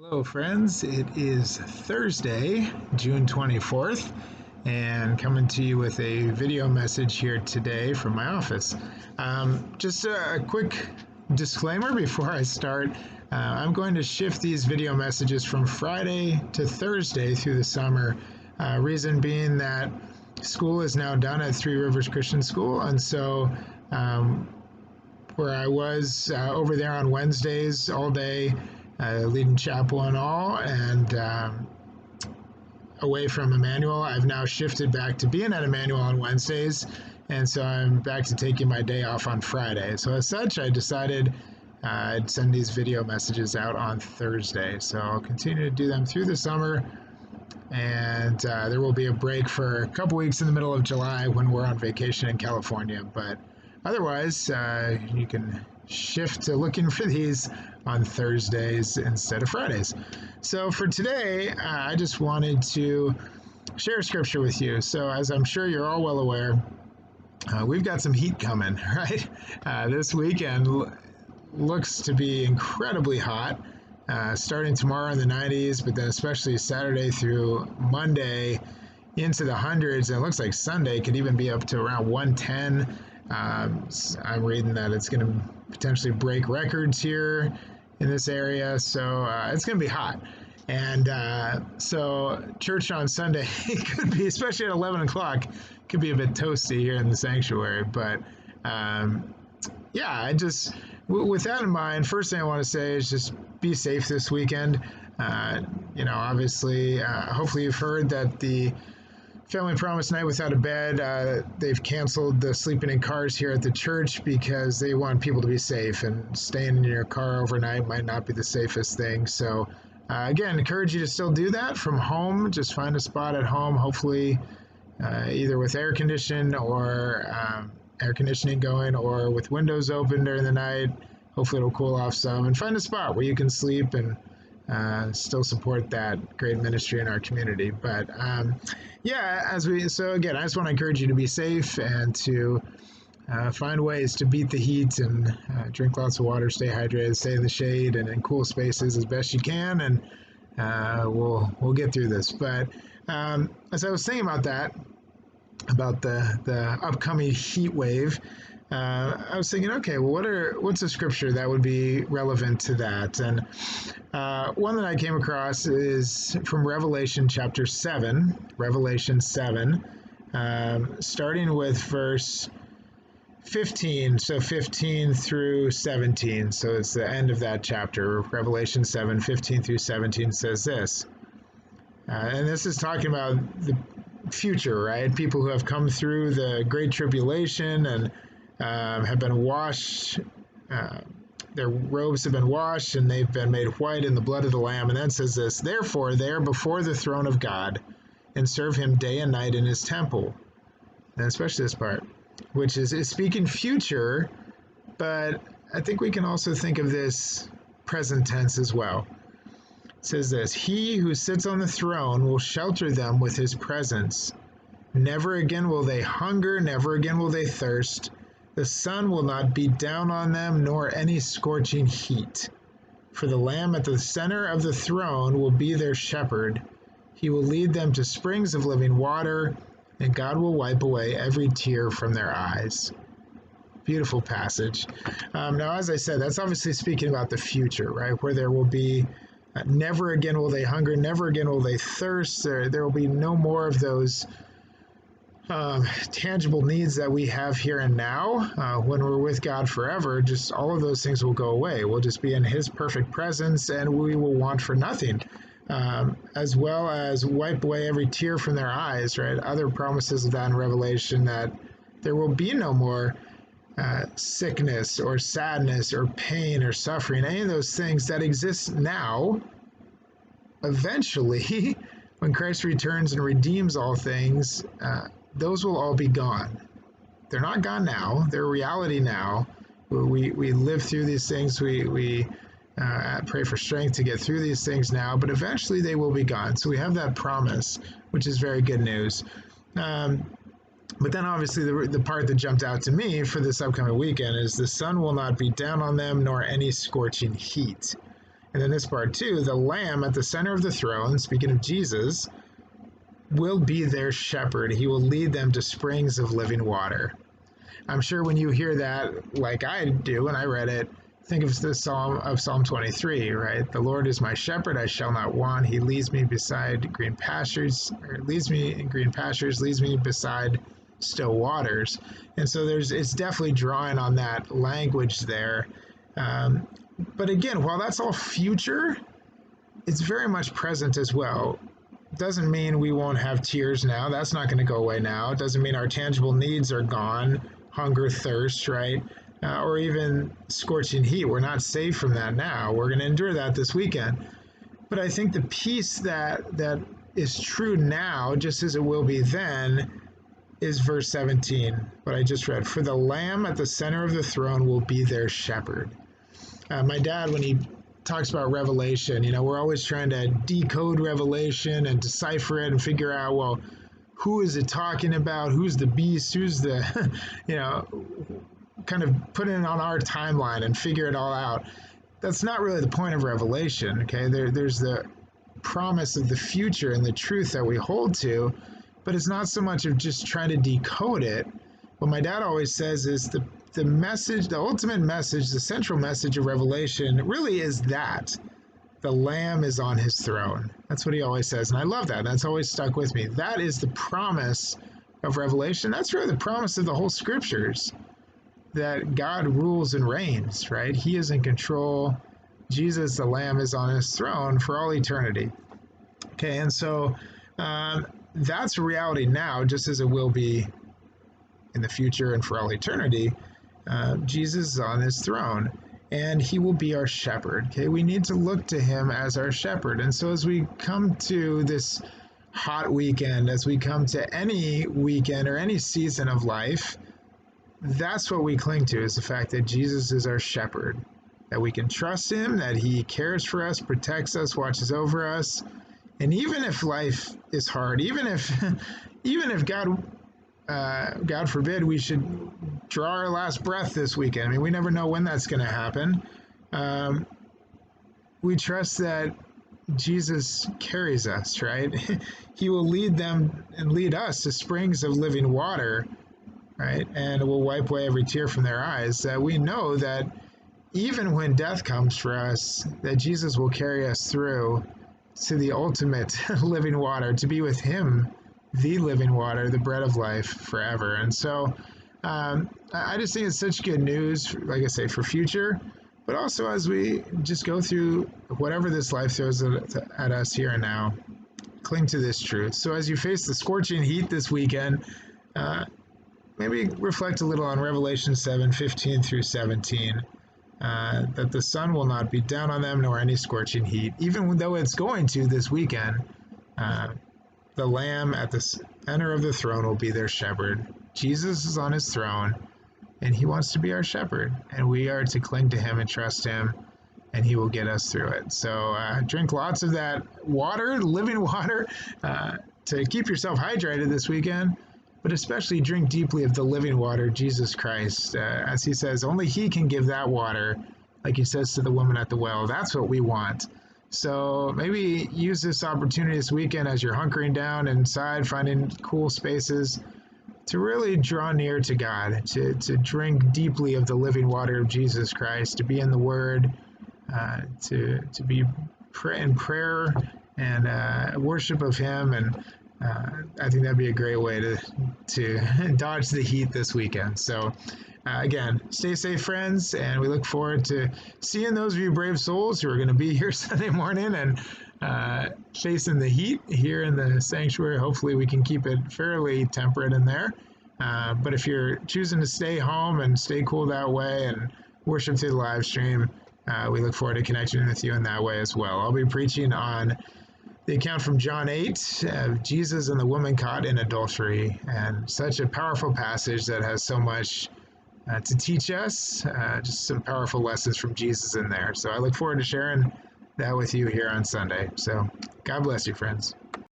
Hello, friends. It is Thursday, June 24th, and coming to you with a video message here today from my office. Just a quick disclaimer before I start. I'm going to shift these video messages from Friday to Thursday through the summer. Reason being that school is now done at Three Rivers Christian School, and so where I was over there on Wednesdays all day, leading chapel and all, and away from Emmanuel, I've now shifted back to being at Emmanuel on Wednesdays, and so I'm back to taking my day off on Friday. So as such, I decided I'd send these video messages out on Thursday. So I'll continue to do them through the summer, and there will be a break for a couple weeks in the middle of July when we're on vacation in California, but otherwise, you can shift to looking for these on Thursdays instead of Fridays. So for today, I just wanted to share scripture with you. So as I'm sure you're all well aware, we've got some heat coming, right? This weekend looks to be incredibly hot, starting tomorrow in the 90s, but then especially Saturday through Monday into the hundreds, and it looks like Sunday could even be up to around 110. I'm reading that it's going to potentially break records here in this area, so it's going to be hot. And so church on Sunday could be, especially at 11 o'clock, could be a bit toasty here in the sanctuary. But I just, with that in mind, first thing I want to say is just be safe this weekend. Obviously, hopefully you've heard that the Family Promise Night Without a Bed, they've canceled the sleeping in cars here at the church because they want people to be safe, and staying in your car overnight might not be the safest thing. So again, encourage you to still do that from home. Just find a spot at home, hopefully either with air conditioning going, or with windows open during the night. Hopefully it'll cool off some, and find a spot where you can sleep and still support that great ministry in our community. But so again, I just want to encourage you to be safe and to find ways to beat the heat, and drink lots of water, stay hydrated, stay in the shade and in cool spaces as best you can, and we'll get through this. But as I was thinking about that, about the upcoming heat wave, I was thinking, okay, well, what's a scripture that would be relevant to that? And one that I came across is from Revelation chapter 7, starting with verse 15, so 15 through 17. So it's the end of that chapter. Revelation 7, 15 through 17 says this. And this is talking about the future, right? People who have come through the Great Tribulation and have been washed, their robes have been washed, and they've been made white in the blood of the Lamb. And then says this, therefore they are before the throne of God, and serve him day and night in his temple. And especially this part, which is speaking future, but I think we can also think of this present tense as well. It says this, he who sits on the throne will shelter them with his presence. Never again will they hunger, never again will they thirst. The sun will not beat down on them, nor any scorching heat. For the Lamb at the center of the throne will be their shepherd. He will lead them to springs of living water, and God will wipe away every tear from their eyes. Beautiful passage. Now, as I said, that's obviously speaking about the future, right? Where there will be never again will they hunger, never again will they thirst. There will be no more of those tangible needs that we have here and now. When we're with God forever, just all of those things will go away. We'll just be in his perfect presence, and we will want for nothing, as well as wipe away every tear from their eyes, right? Other promises of that in Revelation, that there will be no more sickness or sadness or pain or suffering, any of those things that exist now. Eventually, when Christ returns and redeems all things, those will all be gone. They're not gone now. They're reality now. We live through these things. We pray for strength to get through these things now, but eventually they will be gone. So we have that promise, which is very good news. But then obviously the part that jumped out to me for this upcoming weekend is the sun will not beat down on them, nor any scorching heat. And then this part too, the Lamb at the center of the throne, speaking of Jesus, will be their shepherd. He will lead them to springs of living water. I'm sure when you hear that, like I do when I read it, think of the Psalm 23, right? The Lord is my shepherd, I shall not want. He leads me beside green pastures, or leads me in green pastures, leads me beside still waters. And so it's definitely drawing on that language there. But again, while that's all future, it's very much present as well. Doesn't mean we won't have tears now. That's not going to go away now. It doesn't mean our tangible needs are gone, hunger, thirst, right? Or even scorching heat. We're not safe from that now. We're going to endure that this weekend. But I think the peace that is true now, just as it will be then, is verse 17, what I just read. For the Lamb at the center of the throne will be their shepherd. My dad, when he talks about Revelation, we're always trying to decode Revelation and decipher it and figure out, well, who is it talking about? Who's the beast? Who's the, kind of put it on our timeline and figure it all out. That's not really the point of Revelation, okay? There's the promise of the future and the truth that we hold to, but it's not so much of just trying to decode it. What my dad always says is the message, the ultimate message, the central message of Revelation really is that the Lamb is on his throne. That's what he always says. And I love that. That's always stuck with me. That is the promise of Revelation. That's really the promise of the whole scriptures, that God rules and reigns, right? He is in control. Jesus, the Lamb, is on his throne for all eternity. Okay, and so that's reality now, just as it will be in the future and for all eternity. Jesus is on his throne, and he will be our shepherd. Okay, we need to look to him as our shepherd. And so as we come to this hot weekend, as we come to any weekend or any season of life, that's what we cling to, is the fact that Jesus is our shepherd, that we can trust him, that he cares for us, protects us, watches over us. And even if life is hard, even if God forbid, we should draw our last breath this weekend. I mean, we never know when that's going to happen. We trust that Jesus carries us, right? He will lead them and lead us to springs of living water, right? And will wipe away every tear from their eyes. That we know that even when death comes for us, that Jesus will carry us through to the ultimate living water, to be with him, the living water, the bread of life forever. And so I just think it's such good news, like I say, for future, but also as we just go through whatever this life throws at us here and now, cling to this truth. So as you face the scorching heat this weekend, maybe reflect a little on Revelation 7:15 through 17, that the sun will not beat down on them, nor any scorching heat, even though it's going to this weekend. The Lamb at the center of the throne will be their shepherd. Jesus is on his throne, and he wants to be our shepherd, and we are to cling to him and trust him, and he will get us through it. So drink lots of that water, living water, to keep yourself hydrated this weekend, but especially drink deeply of the living water, Jesus Christ. As he says, only he can give that water, like he says to the woman at the well. That's what we want. So maybe use this opportunity this weekend as you're hunkering down inside, finding cool spaces, to really draw near to God, to drink deeply of the living water of Jesus Christ, to be in the Word, to be in prayer and worship of him. And I think that'd be a great way to dodge the heat this weekend. So again, stay safe, friends, and we look forward to seeing those of you brave souls who are going to be here Sunday morning and facing the heat here in the sanctuary. Hopefully we can keep it fairly temperate in there. But if you're choosing to stay home and stay cool that way and worship through the live stream, we look forward to connecting with you in that way as well. I'll be preaching on the account from John 8 of Jesus and the woman caught in adultery, and such a powerful passage that has so much to teach us, just some powerful lessons from Jesus in there. So I look forward to sharing that with you here on Sunday. So God bless you, friends.